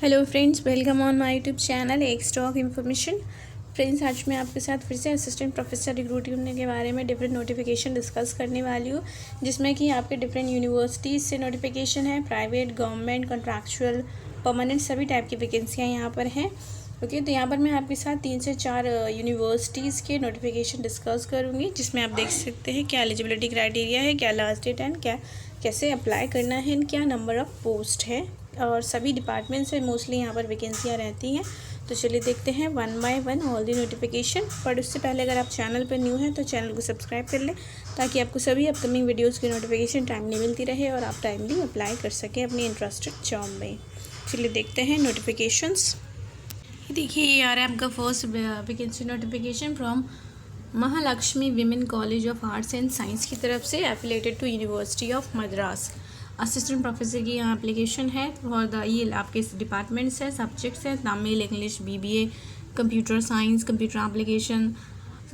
Hello friends, welcome on my YouTube channel एक stock information. Friends, आज मैं आपके साथ फिर से असिस्टेंट प्रोफेसर रिक्रूटमेंट के बारे में डिफरेंट नोटिफिकेशन डिस्कस करने वाली हूँ, जिसमें कि आपके डिफरेंट यूनिवर्सिटीज़ से नोटिफिकेशन है। प्राइवेट, गवर्नमेंट, कॉन्ट्रैक्चुअल, परमानेंट सभी टाइप की वैकेंसियाँ यहाँ पर हैं। ओके, तो यहाँ पर मैं आपके साथ 3 से 4 यूनिवर्सिटीज़ के नोटिफिकेशन डिस्कस करूँगी, जिसमें आप देख सकते हैं क्या एलिजिबिलिटी क्राइटेरिया है, क्या लास्ट डेट एंड क्या कैसे अप्लाई करना है, क्या नंबर ऑफ़ पोस्ट है, और सभी डिपार्टमेंट से मोस्टली यहाँ पर वैकेंसियाँ रहती हैं। तो चलिए देखते हैं one by one all the notification. पर उससे पहले अगर आप चैनल पर न्यू हैं तो चैनल को सब्सक्राइब कर लें, ताकि आपको सभी अपकमिंग वीडियोस की नोटिफिकेशन टाइमली मिलती रहे और आप टाइमली अप्लाई कर सकें अपनी इंटरेस्टेड जॉब में। चलिए देखते हैं नोटिफिकेशंस। देखिए, ये आ रहा है आपका first vacancy notification from Mahalakshmi women college of arts and science की तरफ से, affiliated to university of Madras. Assistant professor की यहाँ एप्लीकेशन है फॉर द ये आपके डिपार्टमेंट्स है, सब्जेक्ट्स है Tamil, English, BBA, computer science, computer application,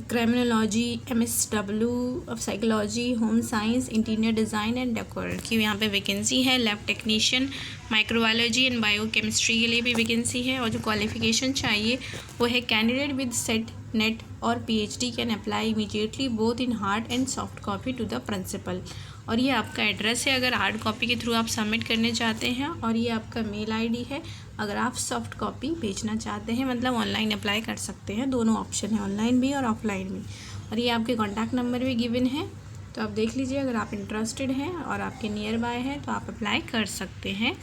criminology, MSW of psychology, home science, interior design and decor की यहाँ पे वैकेंसी है। Lab technician, microbiology and biochemistry के लिए भी वैकेंसी है। और जो क्वालिफिकेशन चाहिए वो है कैंडिडेट विद सेट नेट और PhD can apply immediately both in hard and soft copy to the principal. और ये आपका एड्रेस है अगर हार्ड कॉपी के थ्रू आप सबमिट करने चाहते हैं, और ये आपका मेल ID है अगर आप सॉफ्ट कॉपी भेजना चाहते हैं, मतलब ऑनलाइन अप्लाई कर सकते हैं। दोनों ऑप्शन है, ऑनलाइन भी और ऑफलाइन भी। और ये आपके कॉन्टैक्ट नंबर भी गिवन है, तो आप देख लीजिए अगर आप इंटरेस्टेड हैं और आपके नियर बाय है तो आप अप्लाई कर सकते हैं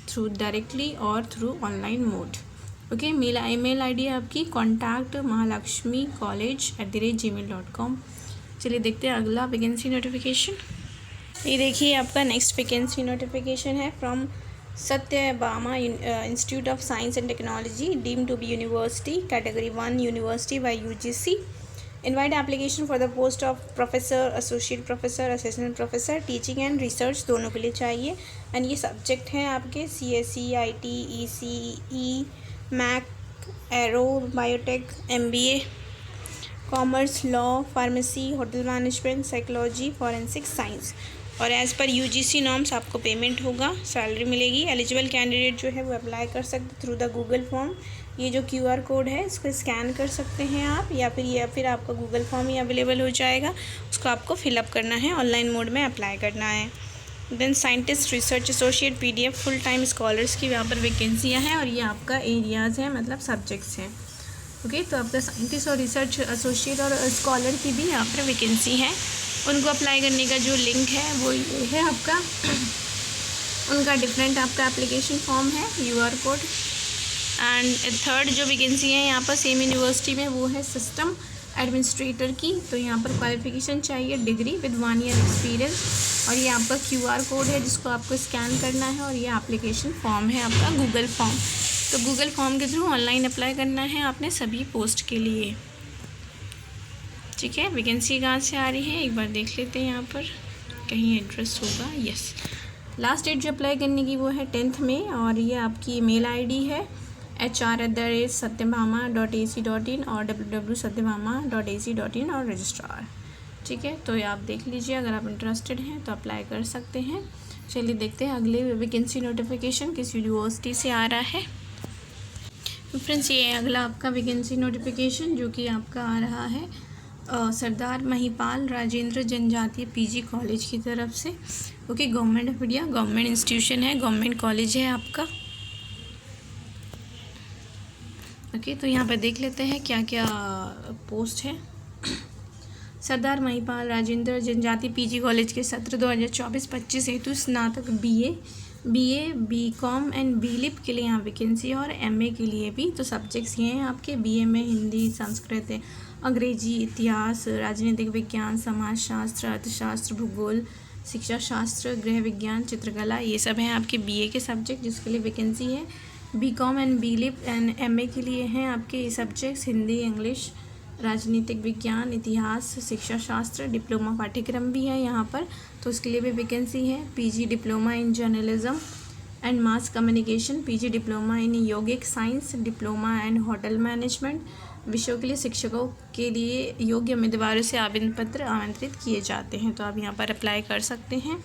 थ्रू डायरेक्टली और through online mode. Okay, email ID है आपकी कॉन्टैक्ट महालक्ष्मी college@gmail.com। चलिए देखते हैं अगला वैकेंसी नोटिफिकेशन। ये देखिए, आपका नेक्स्ट वैकेंसी नोटिफिकेशन है from Sathyabama institute of science and technology, deemed to be university, category 1 university by UGC। Invite application for the post of professor, associate professor, assistant professor, teaching and research दोनों के लिए चाहिए। And ये subject हैं आपके CSE, IT, ECE, mech, aero, biotech, MBA, commerce, law, pharmacy, hotel management, psychology, forensic science. और as per UGC norms आपको payment होगा, सैलरी मिलेगी। एलिजिबल कैंडिडेट जो है वो अप्लाई कर सकते थ्रू द गूगल फॉर्म। ये जो QR कोड है इसको स्कैन कर सकते हैं आप, या फिर आपका गूगल फॉर्म ही अवेलेबल हो जाएगा, उसको आपको फिलअप करना है, ऑनलाइन मोड में अप्लाई करना है। Then scientist, research associate, PDF, full time scholars की यहाँ पर वैकेंसियाँ हैं, और ये आपका एरियाज़ हैं, मतलब सब्जेक्ट्स हैं। ओके, तो आपका साइंटिस्ट और रिसर्च एसोसिएट और स्कॉलर की भी यहाँ पर वैकेंसी है। उनको अप्लाई करने का जो लिंक है वो ये है आपका उनका डिफरेंट आपका एप्लीकेशन फॉर्म है, QR कोड। एंड थर्ड जो वैकेंसी है यहाँ पर सेम यूनिवर्सिटी में, वो है सिस्टम एडमिनिस्ट्रेटर की। तो यहाँ पर क्वालिफिकेशन चाहिए डिग्री विद 1 ईयर एक्सपीरियंस, और ये आपका QR कोड है जिसको आपको स्कैन करना है, और ये एप्लीकेशन फॉर्म है आपका गूगल फॉर्म। तो गूगल फॉर्म के थ्रू ऑनलाइन अप्लाई करना है आपने सभी पोस्ट के लिए। ठीक है, वैकेंसी कहाँ से आ रही है एक बार देख लेते हैं, यहाँ पर कहीं एड्रेस होगा। यस, लास्ट डेट जो अप्लाई करने की वो है 10 मई, और ये आपकी मेल ID है HR@satyabhama.ac.in और www.satyabhama.ac.in और रजिस्ट्रार। ठीक है, तो ये आप देख लीजिए, अगर आप इंटरेस्टेड हैं तो अप्लाई कर सकते हैं। चलिए देखते हैं अगले वैकेंसी नोटिफिकेशन किस यूनिवर्सिटी से आ रहा है। फ्रेंड्स, ये अगला आपका वैकेंसी नोटिफिकेशन जो कि आपका आ रहा है सरदार महिपाल राजेंद्र जनजातीय PG कॉलेज की तरफ से। Okay, government of India, government institution है, गवर्नमेंट कॉलेज है आपका। ओके, तो यहाँ पर देख लेते हैं क्या क्या पोस्ट है। सरदार महिपाल राजेंद्र जनजातीय PG कॉलेज के सत्र 2024-25 हेतु स्नातक BA, BCom एंड BLIP के लिए यहाँ वैकेंसी है, और MA के लिए भी। तो सब्जेक्ट्स ये हैं आपके BA में हिंदी, संस्कृत, अंग्रेजी, इतिहास, राजनीतिक विज्ञान, समाजशास्त्र, अर्थशास्त्र, भूगोल, शिक्षा शास्त्र, गृह विज्ञान, चित्रकला, ये सब हैं आपके BA के सब्जेक्ट जिसके लिए वैकेंसी है। BCom and BLIP and MA के लिए हैं आपके सब्जेक्ट्स हिंदी, इंग्लिश, राजनीतिक विज्ञान, इतिहास, शिक्षा शास्त्र, डिप्लोमा पाठ्यक्रम भी है यहाँ पर, तो उसके लिए भी वैकेंसी है। PG diploma in journalism and mass communication, PG diploma in यौगिक science, diploma and hotel management. विषयों के लिए शिक्षकों के लिए योग्य उम्मीदवारों से आवेदन पत्र आमंत्रित किए जाते हैं, तो आप यहाँ पर अप्लाई कर सकते हैं।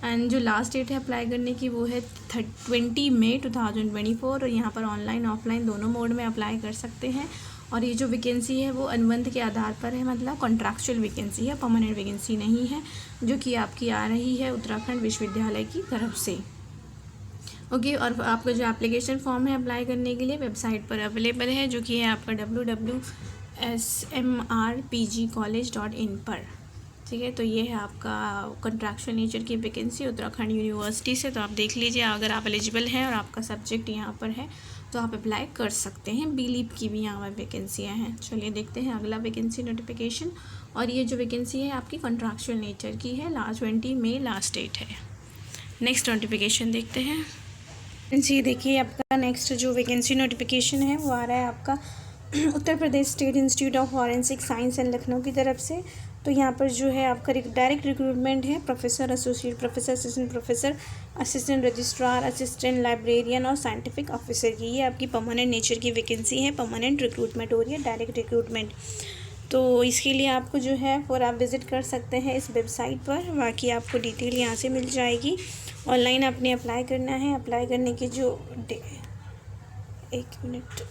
एंड जो लास्ट डेट है अप्लाई करने की वो है 20 मई 2024 और यहाँ पर ऑनलाइन ऑफलाइन दोनों मोड में अप्लाई कर सकते हैं। और ये जो वैकेंसी है वो अनुबंध के आधार पर है, मतलब कॉन्ट्रैक्चुअल वैकेंसी है, परमानेंट वैकेंसी नहीं है, जो कि आपकी आ रही है उत्तराखंड विश्वविद्यालय की तरफ से। ओके और आपका जो एप्लीकेशन फॉर्म है अप्लाई करने के लिए वेबसाइट पर अवेलेबल है, जो कि है आपका www.smrpgcollege.in पर। ठीक है, तो ये है आपका कॉन्ट्रैक्चुअल नेचर की वैकेंसी उत्तराखंड यूनिवर्सिटी से। तो आप देख लीजिए, अगर आप एलिजिबल हैं और आपका सब्जेक्ट यहाँ पर है तो आप अप्लाई कर सकते हैं। बीलीप की भी यहाँ पर वैकेंसियाँ हैं। चलिए देखते हैं अगला वैकेंसी नोटिफिकेशन। और ये जो वैकेंसी है आपकी कॉन्ट्रैक्चुअल नेचर की है, 20 मई लास्ट डेट है। नेक्स्ट नोटिफिकेशन देखते हैं। जी देखिए, आपका नेक्स्ट जो वैकेंसी नोटिफिकेशन है वो आ रहा है आपका Uttar Pradesh state institute of forensic science and Lucknow की तरफ से। तो यहाँ पर जो है आपका डायरेक्ट रिक्रूटमेंट है professor, associate professor, assistant professor, assistant registrar, assistant librarian और साइंटिफिक ऑफिसर की ये आपकी परमानेंट नेचर की वैकेंसी है। परमानेंट रिक्रूटमेंट हो रही है, डायरेक्ट रिक्रूटमेंट। तो इसके लिए आपको जो है और आप विज़िट कर सकते हैं इस वेबसाइट पर, बाकी आपको डिटेल यहाँ से मिल जाएगी। ऑनलाइन आपने अप्लाई करना है। अप्लाई करने की जो एक मिनट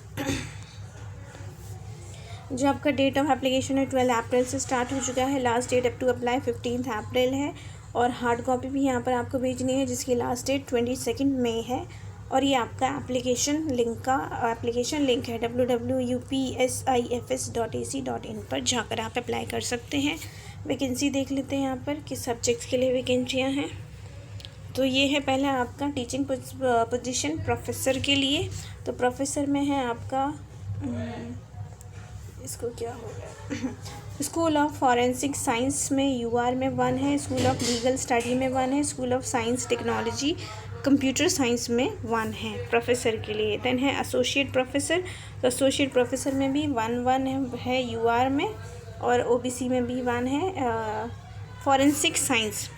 जो आपका डेट ऑफ एप्लीकेशन है 12 अप्रैल से स्टार्ट हो चुका है। Last date up to apply 15 April है। और हार्ड कॉपी भी यहाँ पर आपको भेजनी है, जिसकी लास्ट डेट 22 मई है। और ये आपका एप्लीकेशन लिंक है www.upsifs.ac.in पर जाकर आप अप्लाई कर सकते हैं। वैकेंसी देख लेते हैं यहाँ पर किस सब्जेक्ट्स के लिए वैकेंसियाँ हैं। तो ये है पहला आपका टीचिंग पोजीशन प्रोफेसर के लिए। तो प्रोफेसर में है आपका इसको क्या हो गया स्कूल ऑफ फॉरेंसिक साइंस में यूआर में 1 है, स्कूल ऑफ लीगल स्टडी में 1 है, school of science technology computer science में 1 है प्रोफेसर के लिए। देन है एसोसिएट प्रोफेसर। तो एसोसिएट प्रोफेसर में भी 1 है यूआर में, और ओबीसी में भी 1 है। Forensic science,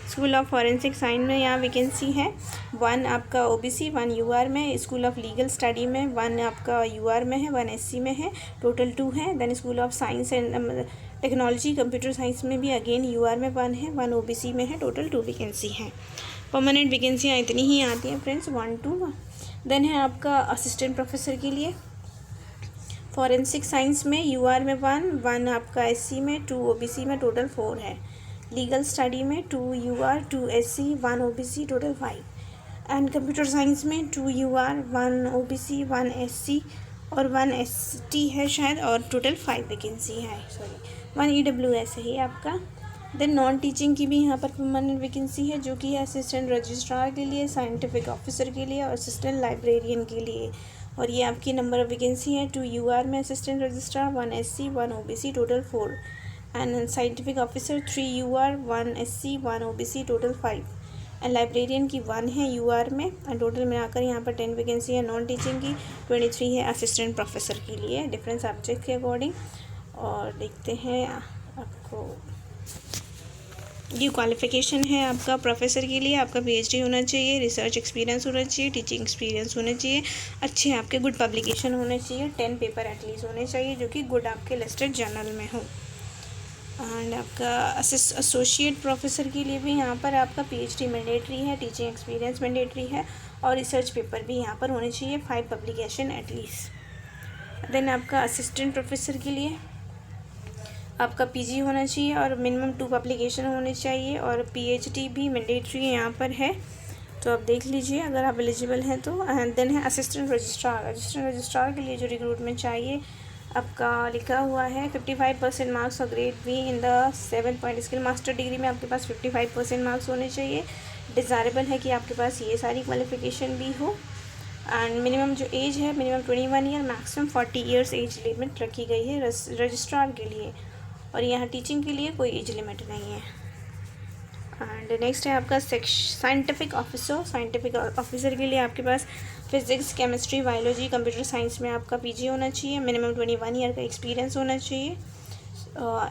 school of forensic science में यहाँ वैकेंसी है 1 आपका ओबीसी, 1 यूआर में। स्कूल ऑफ लीगल स्टडी में 1 आपका यूआर में है, 1 एससी में है, टोटल 2 है। Then school of science and technology computer science में भी अगेन यूआर में 1 है, 1 ओबीसी में है, टोटल 2 वैकेंसी हैं। परमानेंट वैकेंसियाँ इतनी ही आती हैं फ्रेंड्स, 1 2। देन है आपका असिस्टेंट प्रोफेसर के लिए फॉरेंसिक साइंस में यूआर में 1 आपका एससी में, 2 ओबीसी में, टोटल 4 है। लीगल स्टडी में 2 UR, 2 SC, 1 OBC, total 5। And computer science में 2 यूआर, 1 ओबीसी, 1 एससी और 1 एसटी है शायद, और टोटल 5 वैकेंसी है, 1 ईडब्ल्यूएस है आपका। देन नॉन टीचिंग की भी यहाँ पर परमानेंट वैकेंसी है, जो कि है असिस्टेंट रजिस्ट्रार के लिए, साइंटिफिक ऑफिसर के लिए और असिस्टेंट लाइब्रेरियन के लिए। और ये आपकी नंबर ऑफ वैकेंसी है 2 यूआर में assistant registrar, 1 SC, 1 OBC, total 4। And scientific officer 3 UR, 1 SC, 1 OBC, total 5। And librarian की 1 है यूआर में। एंड टोटल मिलाकर यहाँ पर 10 वैकेंसी है नॉन टीचिंग की, 23 है असिस्टेंट प्रोफेसर के लिए, डिफरेंट सब्जेक्ट के अकॉर्डिंग। और देखते हैं आपको ये क्वालिफ़िकेशन है आपका प्रोफेसर के लिए। आपका पीएचडी होना चाहिए, रिसर्च एक्सपीरियंस होना चाहिए, टीचिंग एक्सपीरियंस होना चाहिए, अच्छे आपके गुड पब्लिकेशन होने चाहिए, 10 पेपर एटलीस्ट होने चाहिए जो कि गुड आपके लिस्टेड जर्नल में हो। एंड आपका एसोसिएट प्रोफेसर के लिए भी यहाँ पर आपका पीएचडी मैंडेटरी है, टीचिंग एक्सपीरियंस मैंडेटरी है, और रिसर्च पेपर भी यहाँ पर होने चाहिए, 5 पब्लिकेशन एटलीस्ट। देन आपका असिस्टेंट प्रोफेसर के लिए आपका पीजी होना चाहिए और मिनिमम 2 पब्लिकेशन होने चाहिए, और पीएचडी भी मैंडेटरी यहाँ पर है। तो आप देख लीजिए अगर आप एलिजिबल हैं तो। एंड देन है असिस्टेंट रजिस्ट्रार के लिए जो रिक्रूटमेंट चाहिए आपका लिखा हुआ है 55% मार्क्स और grade be in the 7 point skill master degree में आपके पास 55% मार्क्स होने चाहिए। डिज़ायरेबल है कि आपके पास ये सारी क्वालिफिकेशन भी हो। एंड मिनिमम जो एज है minimum 21 year, maximum 40 years age limit रखी गई है रजिस्ट्रार के लिए। और यहाँ टीचिंग के लिए कोई एज लिमिट नहीं है। एंड नेक्स्ट है आपका साइंटिफिक ऑफिसर के लिए आपके पास physics, chemistry, biology, computer science में आपका पीजी होना चाहिए, मिनिमम 21 ईयर का एक्सपीरियंस होना चाहिए।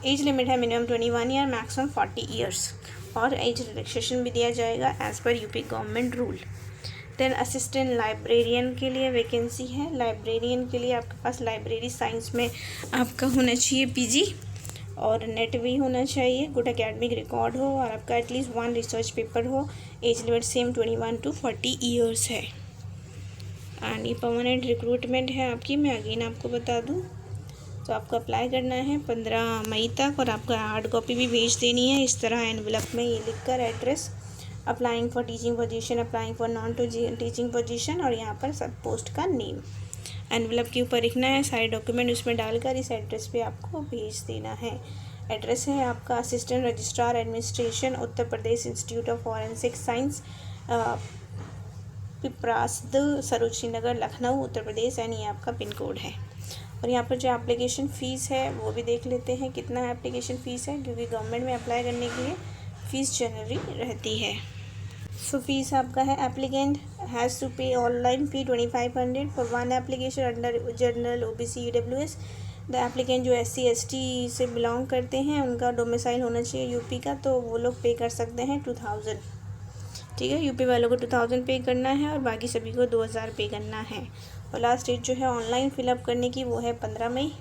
एज लिमिट है मिनिमम 21 ईयर, मैक्सिमम 40 ईयर्स, और एज रिलैक्सेशन भी दिया जाएगा as per UP government rule. Then assistant librarian के लिए वैकेंसी है। लाइब्रेरियन के लिए आपके पास लाइब्रेरी साइंस में आपका होना चाहिए पीजी, और नेट भी होना चाहिए, गुड एकेडमिक रिकॉर्ड हो और आपका एटलीस्ट 1 रिसर्च पेपर हो। Age limit same 21 to 40 years है। एंड ये परमानेंट रिक्रूटमेंट है आपकी, मैं अगेन आपको बता दूँ। तो आपको अप्लाई करना है 15 मई तक और आपका हार्ड कॉपी भी भेज देनी है इस तरह एनवलप में ये लिखकर address, applying for teaching position, applying for non teaching position और यहाँ पर सब पोस्ट का नेम एनवलप के ऊपर लिखना है। सारे डॉक्यूमेंट उसमें डालकर इस एड्रेस पे आपको भेज देना है। एड्रेस है आपका assistant registrar administration, Uttar Pradesh institute of forensic science, Piprasad, Sarojini Nagar, Lucknow, Uttar Pradesh. And ये आपका पिन कोड है। और यहाँ पर जो एप्लीकेशन फ़ीस है वो भी देख लेते हैं कितना एप्लीकेशन फ़ीस है, क्योंकि गवर्नमेंट में अप्लाई करने के लिए फ़ीस जनरली रहती है। सो फीस आपका है, एप्लीकेंट हैज़ टू पे online fee 2500 for 1 application under general OBC EWS। The applicant जो SC ST से बिलोंग करते हैं उनका डोमिसाइल होना चाहिए यूपी का, तो वो लोग पे कर सकते हैं 2000। ठीक है, यूपी वालों को 2000 पे करना है और बाकी सभी को 2000 पे करना है। और लास्ट डेट जो है ऑनलाइन फिलअप करने की वो है 15 मई।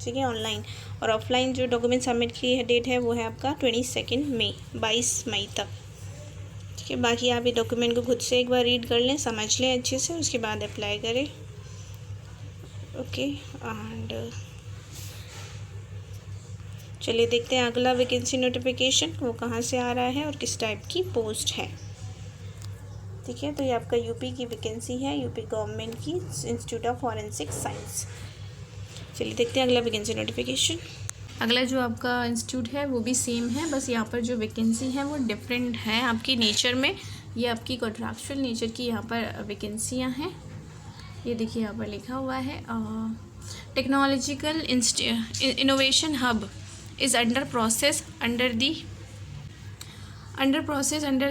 ठीक है, ऑनलाइन। और ऑफलाइन जो डॉक्यूमेंट सबमिट की डेट है वो है आपका 22 मई, 22 मई तक। ठीक है, बाकी आप ये डॉक्यूमेंट को खुद से एक बार रीड कर लें, समझ लें अच्छे से, उसके बाद अप्लाई करें। ओके, एंड चलिए देखते हैं अगला वैकेंसी नोटिफिकेशन वो कहाँ से आ रहा है और किस टाइप की पोस्ट है। ठीक है, तो ये आपका यूपी की वैकेंसी है, यूपी गवर्नमेंट की, इंस्टीट्यूट ऑफ फॉरेंसिक साइंस। चलिए देखते हैं अगला वैकेंसी नोटिफिकेशन। अगला जो आपका इंस्टीट्यूट है वो भी सेम है, बस यहाँ पर जो वैकेंसी है वो डिफरेंट है आपकी नेचर में। ये आपकी कॉन्ट्रैक्चुअल नेचर की यहाँ पर वैकेंसियाँ हैं। ये देखिए यहाँ पर लिखा हुआ है technological innovation hub is under process under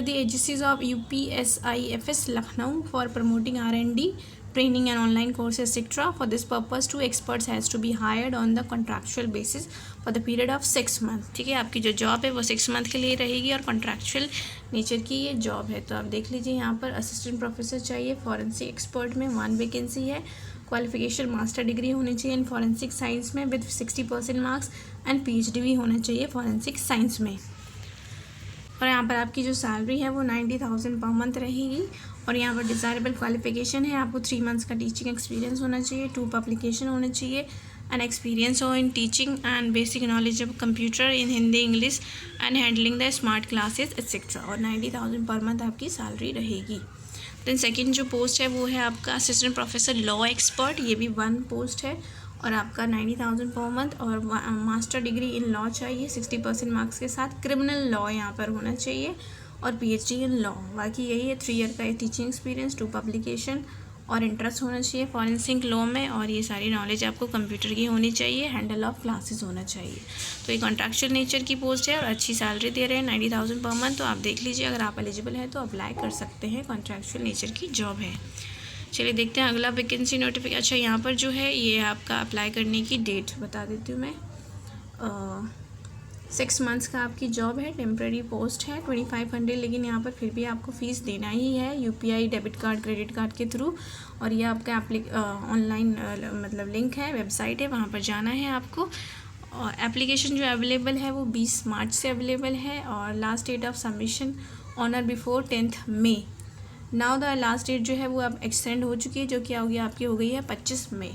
the agencies of UPSIFS Lucknow for promoting R&D training and online courses etc. For this purpose 2 experts has to be hired on the contractual basis for the period of 6 months। ठीक है, आपकी जो job है वो 6 month के लिए रहेगी और कॉन्ट्रैक्चुअल नेचर की ये जॉब है। तो आप देख लीजिए यहाँ पर असिस्टेंट प्रोफेसर चाहिए फॉरेंसिक एक्सपर्ट में 1 वैकेंसी है। क्वालिफिकेशन मास्टर डिग्री होनी चाहिए इन फॉरेंसिक साइंस में विद 60% मार्क्स एंड PhD भी होना चाहिए फॉरेंसिक साइंस में। और यहाँ पर आपकी जो सैलरी है वो 90,000 पर मंथ रहेगी। और यहाँ पर डिज़ायरेबल क्वालिफिकेशन है, आपको 3 मंथ्स का टीचिंग एक्सपीरियंस होना चाहिए, 2 पब्लिकेशन होना चाहिए एंड एक्सपीरियंस हो in teaching and basic knowledge of computer in Hindi English and handling the smart classes etcetera. और 90,000 पर मंथ आपकी सैलरी रहेगी। देन सेकेंड जो पोस्ट है वो है आपका असिस्टेंट प्रोफेसर लॉ एक्सपर्ट, ये भी 1 पोस्ट है और आपका 90,000 पर मंथ और मास्टर डिग्री इन लॉ चाहिए 60% मार्क्स के साथ। क्रिमिनल लॉ यहाँ पर होना चाहिए और PhD इन लॉ। बाकी यही है 3 ईयर का टीचिंग एक्सपीरियंस, 2 पब्लिकेशन और इंटरेस्ट होना चाहिए फॉरेंसिक लॉ में। और ये सारी नॉलेज आपको कंप्यूटर की होनी चाहिए, हैंडल ऑफ क्लासेस होना चाहिए। तो ये कॉन्ट्रैक्चुअल नेचर की पोस्ट है और अच्छी सैलरी दे रहे हैं 90,000 पर मंथ। तो आप देख लीजिए, अगर आप एलिजिबल है तो अप्लाई कर सकते हैं, कॉन्ट्रैक्चुअल नेचर की जॉब है। चलिए देखते हैं अगला वैकेंसी नोटिफिकेशन। अच्छा, यहाँ पर जो है ये आपका अप्लाई करने की डेट बता देती हूँ मैं। 6 मंथ्स का आपकी जॉब है, टेम्प्रेरी पोस्ट है, 2500, लेकिन यहाँ पर फिर भी आपको फ़ीस देना ही है UPI debit card credit card के थ्रू। और ये आपका ऑनलाइन मतलब लिंक है, वेबसाइट है, वहाँ पर जाना है आपको। और एप्लीकेशन जो अवेलेबल है वो 20 मार्च से अवेलेबल है और last date of submission on or before 10 मई। नाउ द लास्ट डेट जो है वो अब एक्सटेंड हो चुकी है, जो कि आपकी हो गई है 25 मई।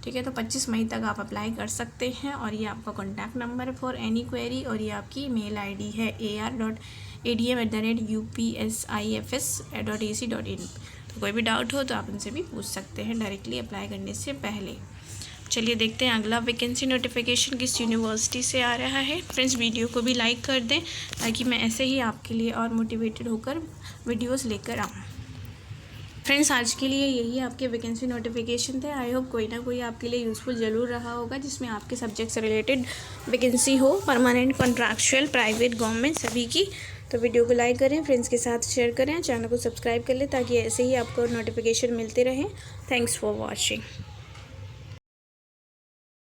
ठीक है, तो 25 मई तक आप अप्लाई कर सकते हैं। और ये आपका कॉन्टैक्ट नंबर है फॉर एनी क्वेरी और ये आपकी मेल ID है ar.adm@upsifs.ac.in। तो कोई भी डाउट हो तो आप उनसे भी पूछ सकते हैं डायरेक्टली अप्लाई करने से पहले। चलिए देखते हैं अगला वैकेंसी नोटिफिकेशन किस यूनिवर्सिटी से आ रहा है। फ्रेंड्स, वीडियो को भी लाइक कर दें ताकि मैं ऐसे ही आपके लिए और मोटिवेटेड होकर वीडियोस लेकर आऊँ। फ्रेंड्स, आज के लिए यही आपके वैकेंसी नोटिफिकेशन थे। आई होप कोई ना कोई आपके लिए यूज़फुल ज़रूर रहा होगा, जिसमें आपके सब्जेक्ट से रिलेटेड वैकेंसी हो, परमानेंट, कॉन्ट्रैक्चुअल, प्राइवेट, गवर्नमेंट, सभी की। तो वीडियो को लाइक करें, फ्रेंड्स के साथ शेयर करें, चैनल को सब्सक्राइब कर लें ताकि ऐसे ही आपको नोटिफिकेशन मिलते रहें। Thanks for watching.